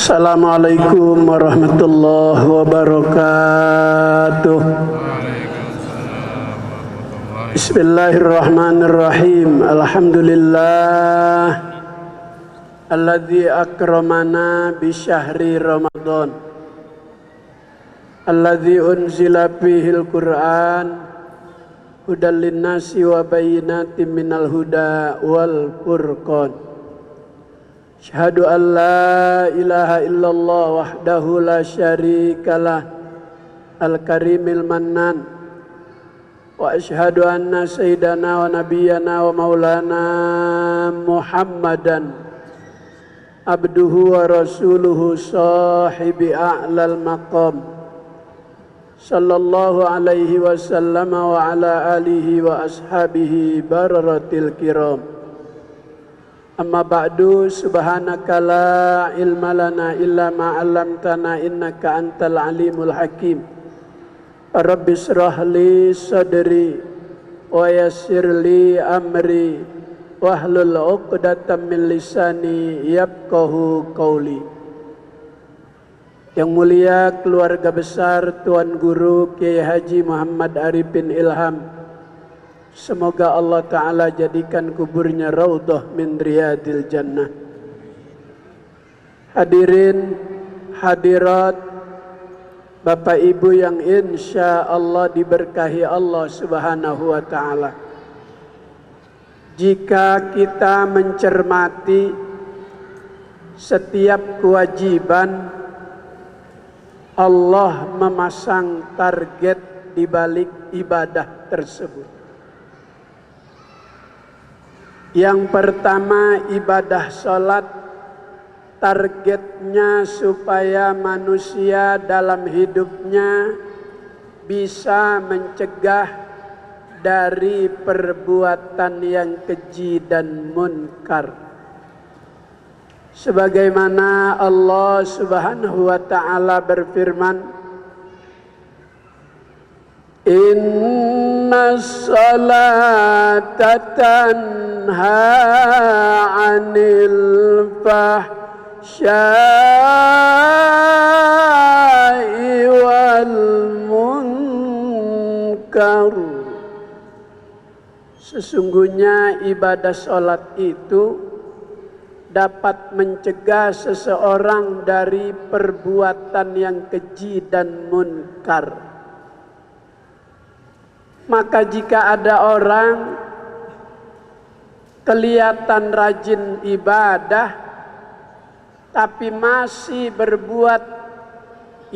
Assalamualaikum warahmatullahi wabarakatuh. Bismillahirrahmanirrahim. Alhamdulillah alladzi akramana bi syahri Ramadan alladzi unzila fihil Qur'an hudal linnasi wa bayyinatin minal huda wal furqan. Asyhadu an la ilaha illallah wahdahu la syarikalah al-karimil mannan wa asyhadu anna sayyidana wa nabiyyana wa maulana Muhammadan abduhu wa rasuluhu sahibi a'lal maqam sallallahu alaihi wasallam wa ala alihi wa ashabihi bararatil kiram. Amma ba'du, subhanaka la ilma lana illa ma 'allamtana innaka antal alimul hakim. Rabbi shrah li sadri wa yassir li amri wahlul 'uqdatam min lisani yafqahu qawli. Yang mulia keluarga besar Tuan Guru Kiai Haji Muhammad Arifin Ilham, semoga Allah Ta'ala jadikan kuburnya raudhah min riyadil jannah. Hadirin, hadirat, Bapak Ibu yang insya Allah diberkahi Allah Subhanahu wa Ta'ala. Jika kita mencermati setiap kewajiban, Allah memasang target di balik ibadah tersebut. Yang pertama, ibadah sholat, targetnya supaya manusia dalam hidupnya bisa mencegah dari perbuatan yang keji dan munkar. Sebagaimana Allah Subhanahu wa Ta'ala berfirman, Inna salata tanha 'anil fahsya'i wal munkar. Sesungguhnya ibadah salat itu dapat mencegah seseorang dari perbuatan yang keji dan munkar. Maka jika ada orang kelihatan rajin ibadah tapi masih berbuat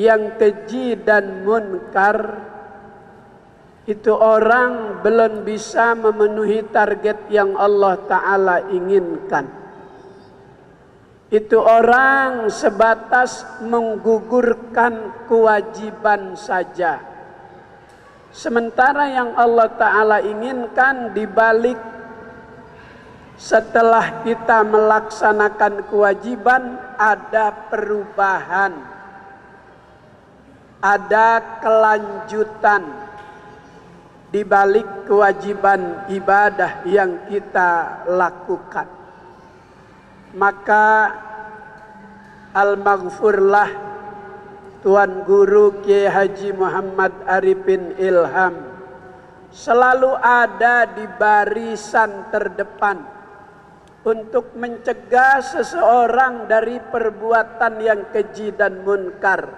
yang keji dan munkar, itu orang belum bisa memenuhi target yang Allah Ta'ala inginkan. Itu orang sebatas menggugurkan kewajiban saja. Sementara yang Allah Ta'ala inginkan di balik setelah kita melaksanakan kewajiban ada perubahan, ada kelanjutan di balik kewajiban ibadah yang kita lakukan. Maka al-maghfurlah Tuan Guru Kiai Haji Muhammad Arifin Ilham selalu ada di barisan terdepan untuk mencegah seseorang dari perbuatan yang keji dan munkar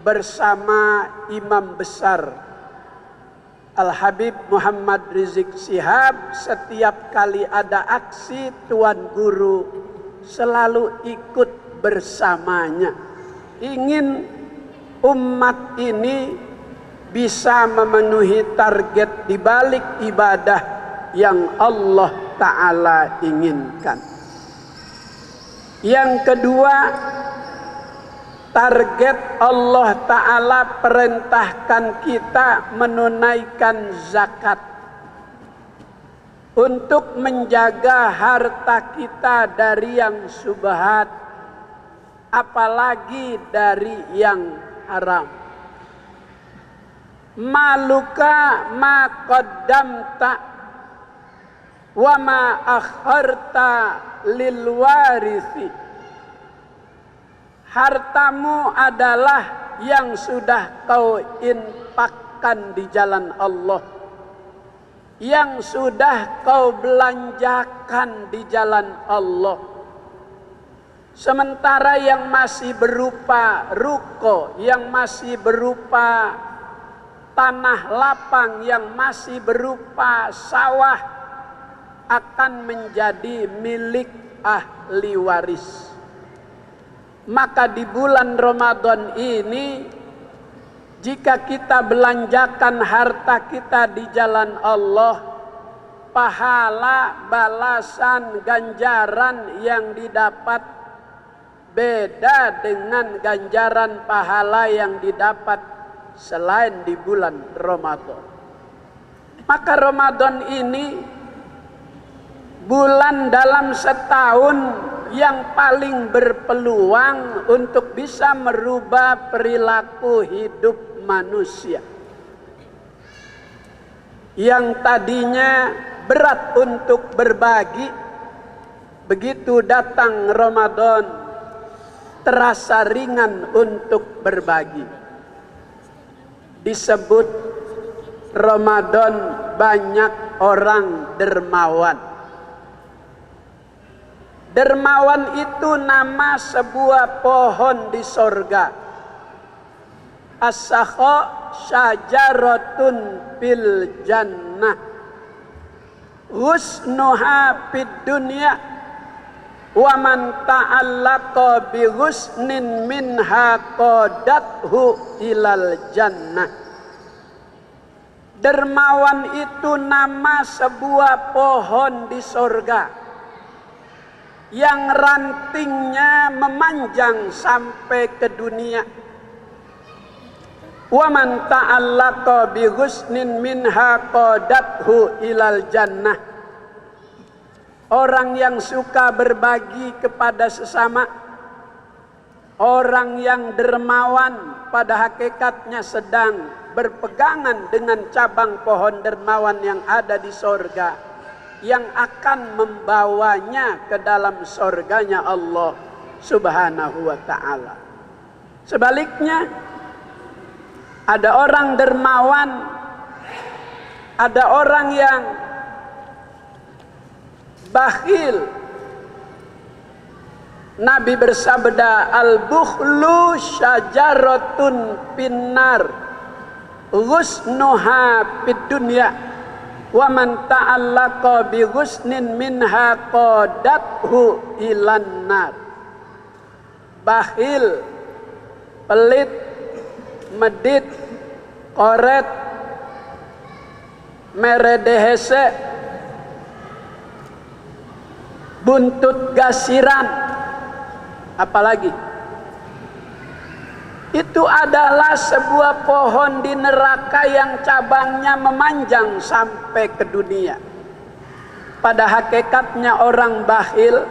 bersama Imam Besar Al-Habib Muhammad Rizik Shihab. Setiap kali ada aksi, Tuan Guru selalu ikut bersamanya. Ingin umat ini bisa memenuhi target di balik ibadah yang Allah Ta'ala inginkan. Yang kedua, target Allah Ta'ala perintahkan kita menunaikan zakat untuk menjaga harta kita dari yang syubhat, apalagi dari yang haram. Maluka ma qaddamta wa ma akharta lil warisi. hartamu adalah yang sudah kau infakkan di jalan Allah, yang sudah kau belanjakan di jalan Allah. Sementara yang masih berupa ruko, yang masih berupa tanah lapang, yang masih berupa sawah, akan menjadi milik ahli waris. Maka di bulan Ramadan ini, jika kita belanjakan harta kita di jalan Allah, pahala, balasan, ganjaran yang didapat beda dengan ganjaran pahala yang didapat selain di bulan Ramadan. Maka Ramadan ini bulan dalam setahun yang paling berpeluang untuk bisa merubah perilaku hidup manusia. Yang tadinya berat untuk berbagi, begitu datang Ramadan terasa ringan untuk berbagi. Disebut Ramadan banyak orang dermawan. Dermawan itu nama sebuah pohon di sorga. As-sakha syajaratun fil jannah, husnuha fid dunya, wa man ta'allaqa bi husnin minha qadathu ilal jannah. Dermawan itu nama sebuah pohon di sorga yang rantingnya memanjang sampai ke dunia. Wa man ta'allaqa bi husnin minha qadathu ilal jannah. Orang yang suka berbagi kepada sesama, orang yang dermawan pada hakikatnya sedang berpegangan dengan cabang pohon dermawan yang ada di sorga, yang akan membawanya ke dalam sorganya Allah Subhanahu wa ta'ala. Sebaliknya, ada orang dermawan, ada orang yang bakhil. Nabi bersabda, al-bukhlu syajaratun finnar, ghusnuha fid dunya, wa man ta'allaqa bi ghusnin minha qadathu ilan nar. Bakhil, pelit, medit, koret, meredehese, buntut gasiran, apalagi itu adalah sebuah pohon di neraka yang cabangnya memanjang sampai ke dunia. Pada hakikatnya orang bakhil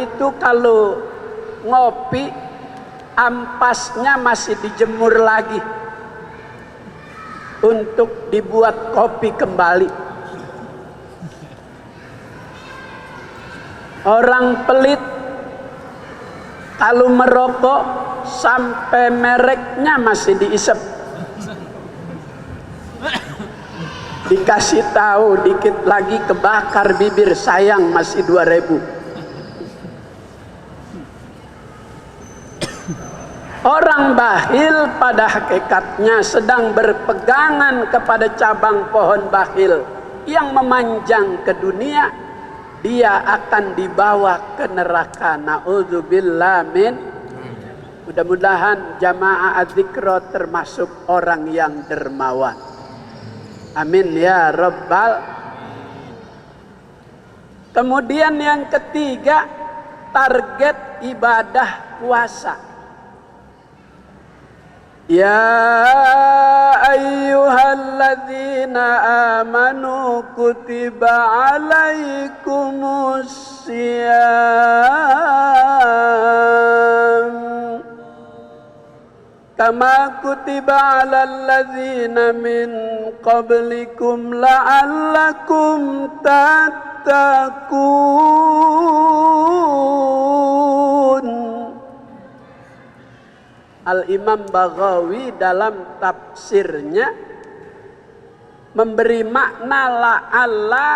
itu kalau ngopi, ampasnya masih dijemur lagi untuk dibuat kopi kembali. Orang pelit kalau merokok sampai mereknya masih diisep, dikasih tahu dikit lagi kebakar bibir, sayang masih 2000. Orang bakhil pada hakikatnya sedang berpegangan kepada cabang pohon bakhil yang memanjang ke dunia. Dia akan dibawa ke neraka. Na'udzubillah min. Mudah-mudahan jamaah adzikra termasuk orang yang dermawan. Amin ya rabbal. Kemudian yang ketiga, target ibadah puasa. Ya ayyuhalladzina amanu kutiba alaikumus siyam kama kutiba alal ladzina min qablikum la'allakum tattaqun. Al-Imam Baghawi dalam tafsirnya memberi makna la'alla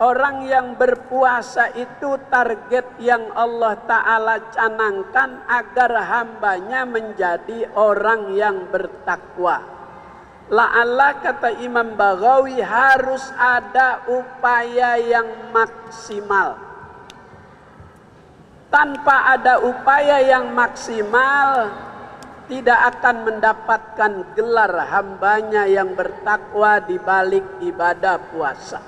orang yang berpuasa itu target yang Allah Ta'ala canangkan agar hambanya menjadi orang yang bertakwa. La'alla kata Imam Baghawi harus ada upaya yang maksimal. Tanpa ada upaya yang maksimal, tidak akan mendapatkan gelar hambanya yang bertakwa di balik ibadah puasa.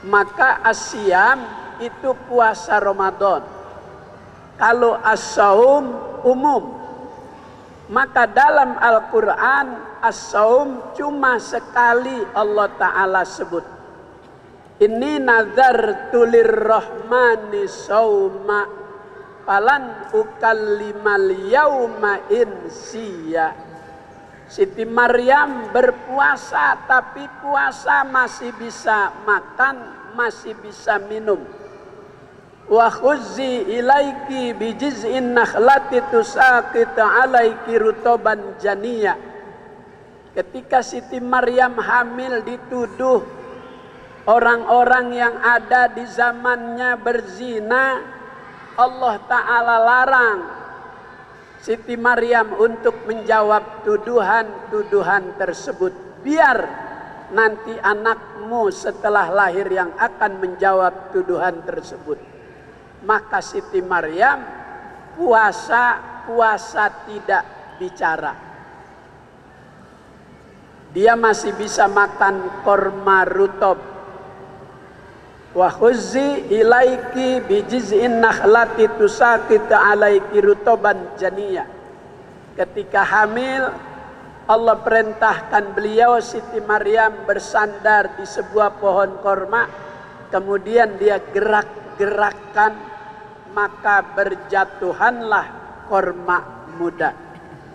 Maka asyam itu puasa Ramadan. Kalau as-saum umum. Maka dalam Al-Quran as-saum cuma sekali Allah Ta'ala sebut. Inni nazartu lirrahmani sauma falan ukallimal yauma insiya. Siti Maryam berpuasa, tapi puasa masih bisa makan, masih bisa minum. Wa khuzzi ilaiki bijiz'in nakhlati tusaqit alaiki rutoban janiyah. Ketika Siti Maryam hamil dituduh orang-orang yang ada di zamannya berzina, Allah Ta'ala larang Siti Maryam untuk menjawab tuduhan-tuduhan tersebut. Biar nanti anakmu setelah lahir yang akan menjawab tuduhan tersebut. Maka Siti Maryam puasa tidak bicara. Dia masih bisa makan korma rutob. Wa khuzzi ilaiki bijiz'in nakhlati tusaqit alaiki rutoban janiyah. Ketika hamil, Allah perintahkan beliau Siti Maryam bersandar di sebuah pohon korma. Kemudian dia gerak-gerakkan, maka berjatuhanlah korma muda.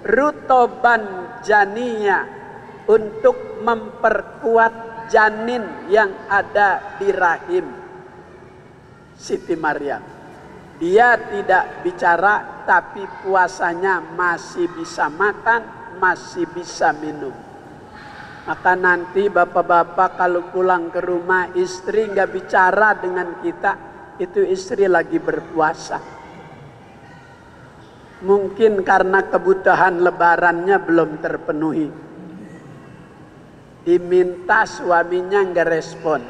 Rutoban janiyah, untuk memperkuat janin yang ada di rahim Siti Maryam. Dia tidak bicara, tapi puasanya masih bisa makan, masih bisa minum. Maka nanti bapak-bapak kalau pulang ke rumah istri nggak bicara dengan kita, itu istri lagi berpuasa. Mungkin karena kebutuhan lebarannya belum terpenuhi. Diminta suaminya nggak respon.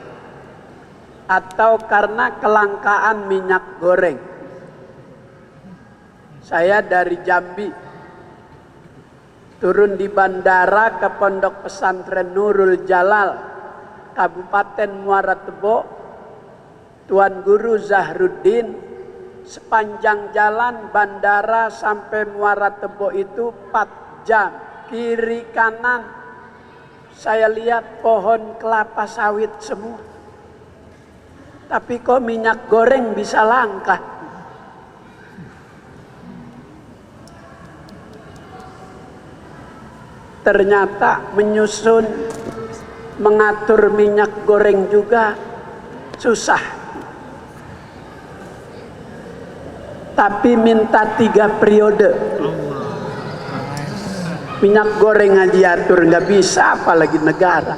Atau karena kelangkaan minyak goreng. Saya dari Jambi turun di bandara ke Pondok Pesantren Nurul Jalal, Kabupaten Muara Tebo. Tuan Guru Zahruddin, sepanjang jalan bandara sampai Muara Tebo itu 4 jam. Kiri kanan saya lihat pohon kelapa sawit semua. Tapi kok minyak goreng bisa langka? Ternyata menyusun, mengatur minyak goreng juga susah. Tapi minta 3 periode. Minyak goreng aja atur nggak bisa, apalagi negara.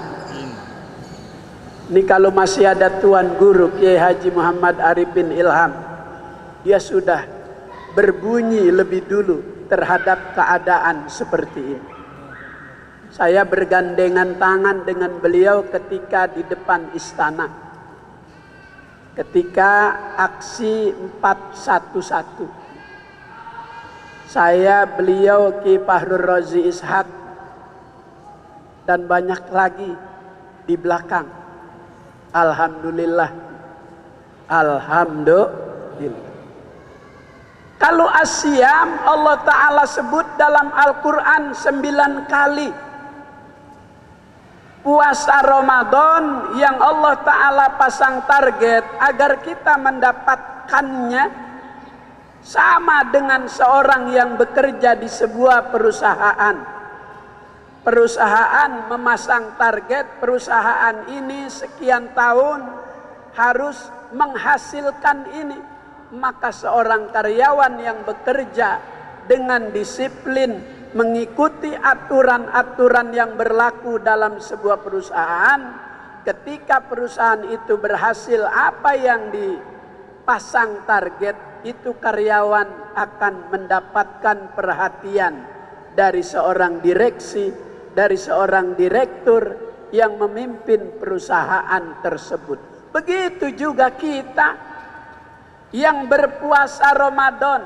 Ini kalau masih ada Tuan Guru Kiai Haji Muhammad Arifin Ilham, dia sudah berbunyi lebih dulu terhadap keadaan seperti ini. Saya bergandengan tangan dengan beliau ketika di depan istana. Ketika aksi 411. Saya, beliau, Ki Fahrul Razi Ishak, dan banyak lagi di belakang. Alhamdulillah. Alhamdulillah. Kalau asyam Allah Ta'ala sebut dalam Al-Quran 9 kali. Puasa Ramadan yang Allah Ta'ala pasang target agar kita mendapatkannya sama dengan seorang yang bekerja di sebuah perusahaan. Perusahaan memasang target, perusahaan ini sekian tahun harus menghasilkan ini. Maka seorang karyawan yang bekerja dengan disiplin mengikuti aturan-aturan yang berlaku dalam sebuah perusahaan, ketika perusahaan itu berhasil apa yang dipasang target, itu karyawan akan mendapatkan perhatian dari seorang direksi, dari seorang direktur yang memimpin perusahaan tersebut. Begitu juga kita yang berpuasa Ramadan,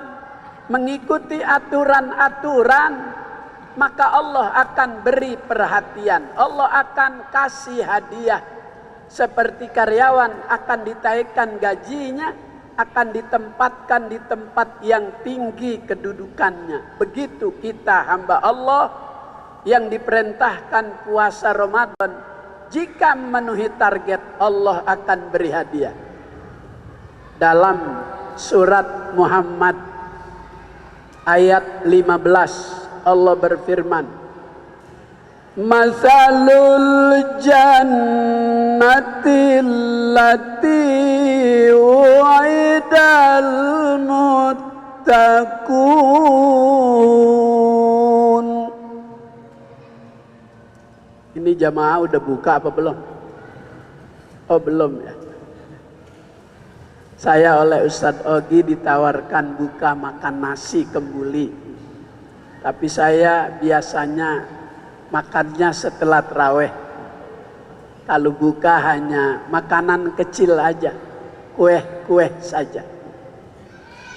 mengikuti aturan-aturan, maka Allah akan beri perhatian, Allah akan kasih hadiah. Seperti karyawan akan ditaikkan gajinya, akan ditempatkan di tempat yang tinggi kedudukannya. Begitu kita hamba Allah yang diperintahkan puasa Ramadan, jika memenuhi target Allah akan beri hadiah. Dalam surat Muhammad ayat 15 Allah berfirman, Masalul jannati allati wa'idal muttaqun. Ini jamaah udah buka apa belum? Oh belum ya. Saya oleh Ustadz Ogi ditawarkan buka makan nasi kembuli. Tapi saya biasanya makannya setelah tarawih. Kalau buka hanya makanan kecil aja, kue-kue saja.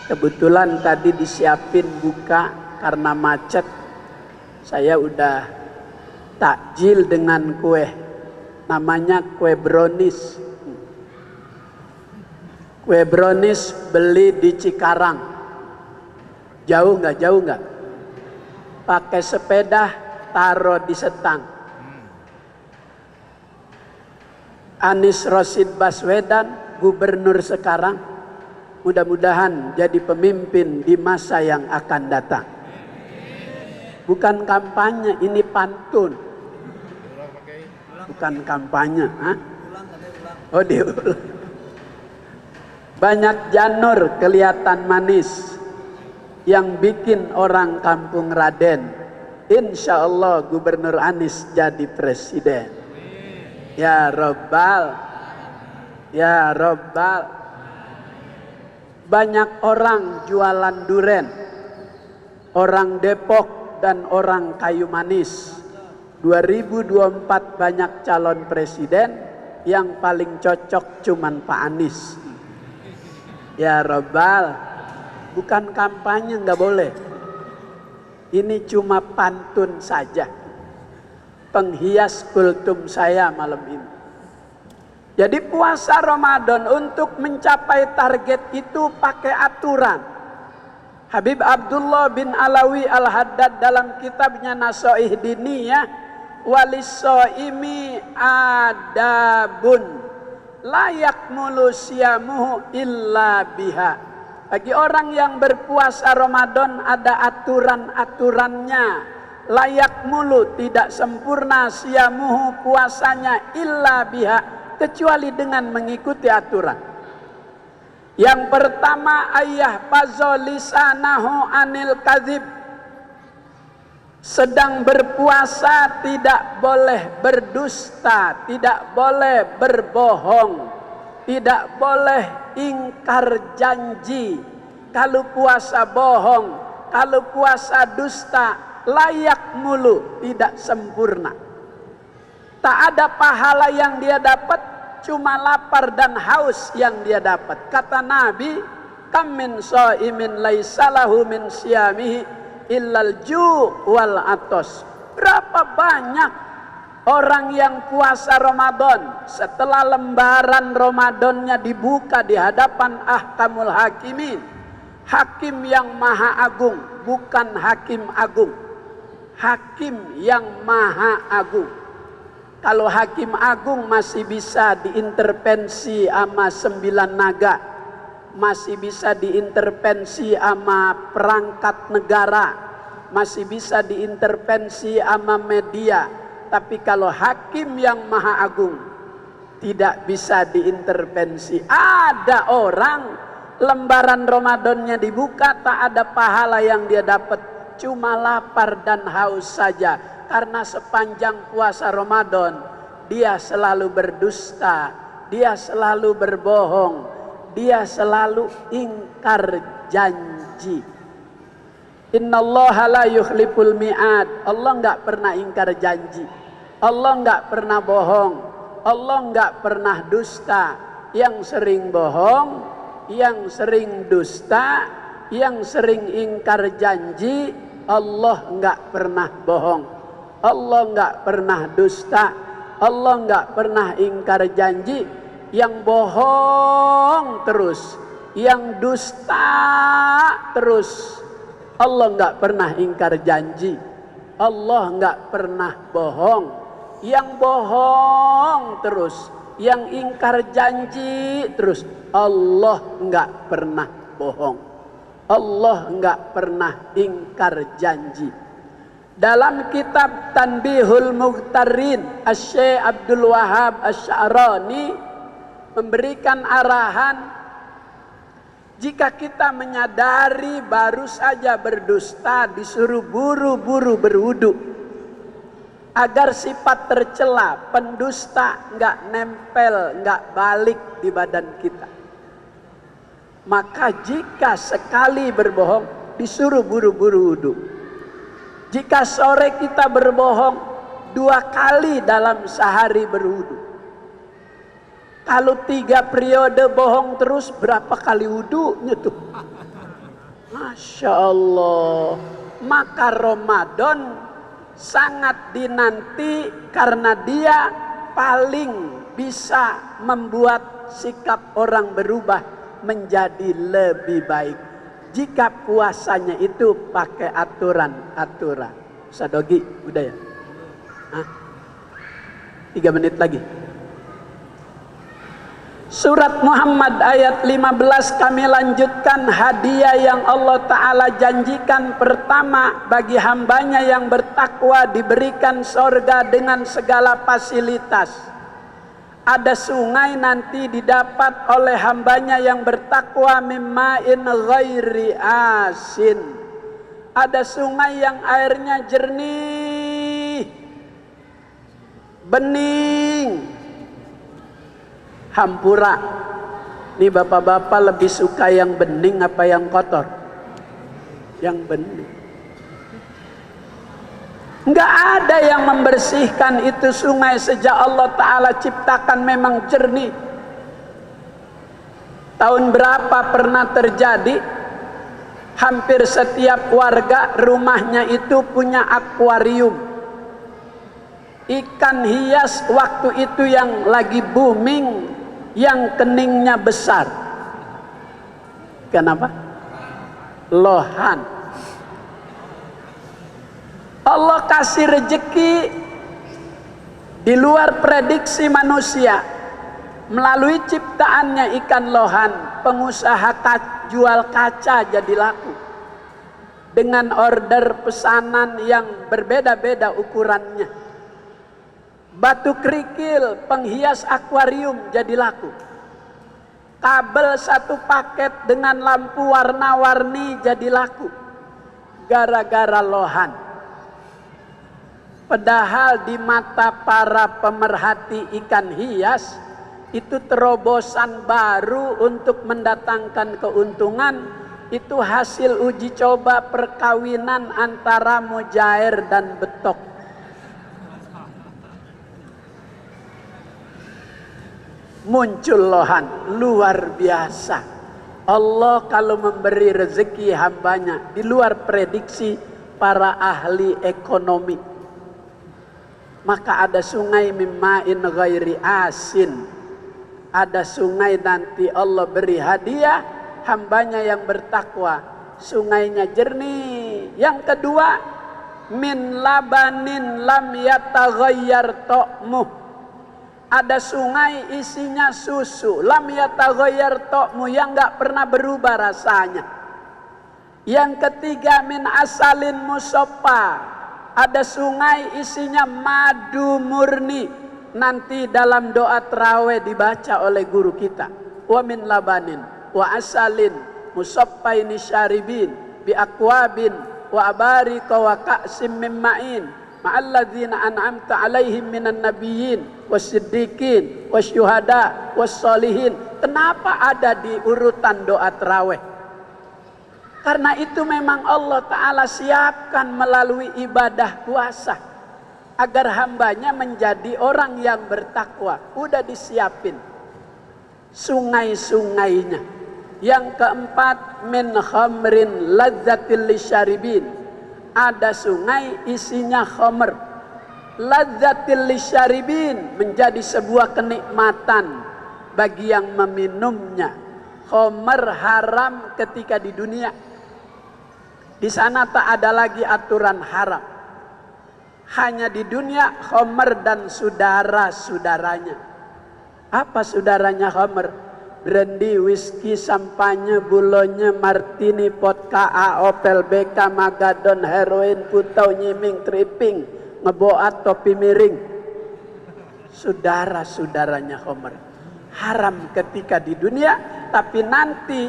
Kebetulan tadi disiapin buka karena macet. Saya udah takjil dengan kue, namanya kue brownies. Kue brownies beli di Cikarang. Jauh nggak? Jauh nggak? Pakai sepeda, taruh di setang. Anies Rashid Baswedan, gubernur sekarang, mudah-mudahan jadi pemimpin di masa yang akan datang. Bukan kampanye, ini pantun. Bukan kampanye. Hah? Oh diulang. Banyak janur kelihatan manis yang bikin orang kampung Raden. Insya Allah Gubernur Anies jadi presiden. Ya Rabbal, ya Rabbal. Banyak orang jualan duren, orang Depok dan orang Kayu Manis. 2024 banyak calon presiden, yang paling cocok cuman Pak Anies. Ya Rabbal, bukan kampanye, nggak boleh. Ini cuma pantun saja, penghias kultum saya malam ini. Jadi puasa Ramadan untuk mencapai target itu pakai aturan. Habib Abdullah bin Alawi Al-Haddad dalam kitabnya Nasoih Diniyah, walissoimi adabun layak mulu siamuhu illa biha. Bagi orang yang berpuasa Ramadan ada aturan-aturannya. Layak mulu, tidak sempurna siamuhu, puasanya, illa biha, kecuali dengan mengikuti aturan. Yang pertama, ayah pazolisanahu anil kadzib. Sedang berpuasa tidak boleh berdusta, tidak boleh berbohong, tidak boleh ingkar janji. Kalau puasa bohong, kalau puasa dusta, layak mulu, tidak sempurna. Tak ada pahala yang dia dapat, cuma lapar dan haus yang dia dapat. Kata Nabi, kam min shaimin laisa lahu min siyamihi illal ju' wal atos. Berapa banyak orang yang puasa Ramadan, setelah lembaran Ramadannya dibuka di hadapan ahkamul hakimin, hakim yang maha agung, bukan hakim agung, hakim yang maha agung. Kalau hakim agung masih bisa diintervensi sama 9 naga, masih bisa diintervensi sama perangkat negara, masih bisa diintervensi sama media. Tapi kalau hakim yang maha agung tidak bisa diintervensi. Ada orang lembaran Ramadannya dibuka, tak ada pahala yang dia dapat, cuma lapar dan haus saja. Karena sepanjang puasa Ramadan dia selalu berdusta, dia selalu berbohong, dia selalu ingkar janji. Innallaha la yukhliful mi'ad. Allah enggak pernah ingkar janji, Allah enggak pernah bohong, Allah enggak pernah dusta. Yang sering bohong, yang sering dusta, yang sering ingkar janji, Allah enggak pernah bohong, Allah enggak pernah dusta, Allah enggak pernah ingkar janji. Yang bohong terus, yang dusta terus, Allah enggak pernah ingkar janji, Allah enggak pernah bohong. Yang bohong terus, yang ingkar janji terus, Allah enggak pernah bohong, Allah enggak pernah ingkar janji. Dalam kitab Tanbihul Mughtarin, Asy-Syaikh Abdul Wahab Asy-Sya'rani memberikan arahan, jika kita menyadari baru saja berdusta, disuruh buru-buru berwudu agar sifat tercela pendusta nggak nempel, nggak balik di badan kita. Maka jika sekali berbohong, disuruh buru-buru wudu. Jika sore kita berbohong, 2 kali dalam sehari berwudu. Kalau 3 periode bohong terus, berapa kali wudunya tuh? Masya Allah. Maka Ramadan sangat dinanti karena dia paling bisa membuat sikap orang berubah menjadi lebih baik. Jika puasanya itu pakai aturan-aturan. Sadogi, udah ya? 3 menit lagi. Surat Muhammad ayat 15 kami lanjutkan. Hadiah yang Allah Ta'ala janjikan pertama bagi hambanya yang bertakwa diberikan sorga dengan segala fasilitas. Ada sungai nanti didapat oleh hambanya yang bertakwa, mimma'in ghairi asin. Ada sungai yang airnya jernih, bening. Hampura. Nih bapak-bapak lebih suka yang bening apa yang kotor? Yang bening. Enggak ada yang membersihkan itu sungai sejak Allah Ta'ala ciptakan, memang jernih. Tahun berapa pernah terjadi? Hampir setiap warga rumahnya itu punya akuarium. Ikan hias waktu itu yang lagi booming, yang keningnya besar. Kenapa? Lohan. Allah kasih rezeki di luar prediksi manusia. Melalui ciptaannya ikan lohan, pengusaha jual kaca jadi laku. Dengan order pesanan yang berbeda-beda ukurannya. Batu kerikil penghias akuarium jadi laku. Kabel 1 paket dengan lampu warna-warni jadi laku. Gara-gara lohan. Padahal di mata para pemerhati ikan hias, itu terobosan baru untuk mendatangkan keuntungan. Itu hasil uji coba perkawinan antara mujair dan betok. Muncul lohan, luar biasa. Allah kalau memberi rezeki hambanya di luar prediksi para ahli ekonomi. Maka ada sungai mimma'in ghairi asin. Ada sungai nanti Allah beri hadiah hambanya yang bertakwa. Sungainya jernih. Yang kedua, min labanin lam yataghayyar ta'muh. Ada sungai isinya susu, lam yataghayyar ta'mu, yang enggak pernah berubah rasanya. Yang ketiga, min asalin musaffa. Ada sungai isinya madu murni. Nanti dalam doa tarawih dibaca oleh guru kita. Wa min labanin wa asalin musaffaini syaribin bi akwabin wa abarika wa ka'sim min ma'in ma'alladzina an'amta alaihim minan nabiyyin wasiddiqin wasyuhada wassolihin. Kenapa ada di urutan doa tarawih? Karena itu memang Allah Ta'ala siapkan melalui ibadah puasa agar hambanya menjadi orang yang bertakwa. Udah disiapin sungai-sungainya. Yang keempat, min khamrin ladzatil lisyaribin. Ada sungai isinya khamr. Ladzatil lisyaribin, menjadi sebuah kenikmatan bagi yang meminumnya. Khamr haram ketika di dunia. Di sana tak ada lagi aturan haram. Hanya di dunia khamr dan saudara-saudaranya. Apa saudaranya khamr? Brandy, whisky, sampanye, bulonya, martini, vodka, A, Opel, BK, Magadon, heroin, putau, nyiming, tripping, ngeboat, topi miring. Saudara-saudaranya khamr. Haram ketika di dunia, tapi nanti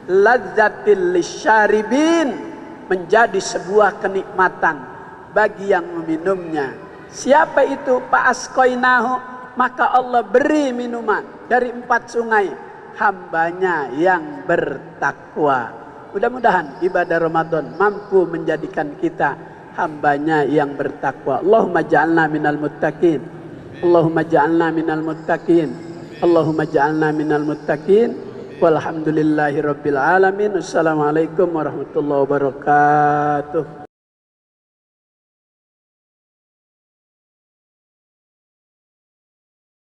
lazzatil lisyaribin, menjadi sebuah kenikmatan bagi yang meminumnya. Siapa itu? Fa'asqainahu, maka Allah beri minuman dari 4 sungai hambanya yang bertakwa. Mudah-mudahan ibadah Ramadan mampu menjadikan kita hambanya yang bertakwa. Allahumma ja'alna minal muttaqin. Allahumma ja'alna minal muttaqin. Allahumma ja'alna minal muttaqin. Walhamdulillahi rabbil alamin. Assalamualaikum warahmatullahi wabarakatuh.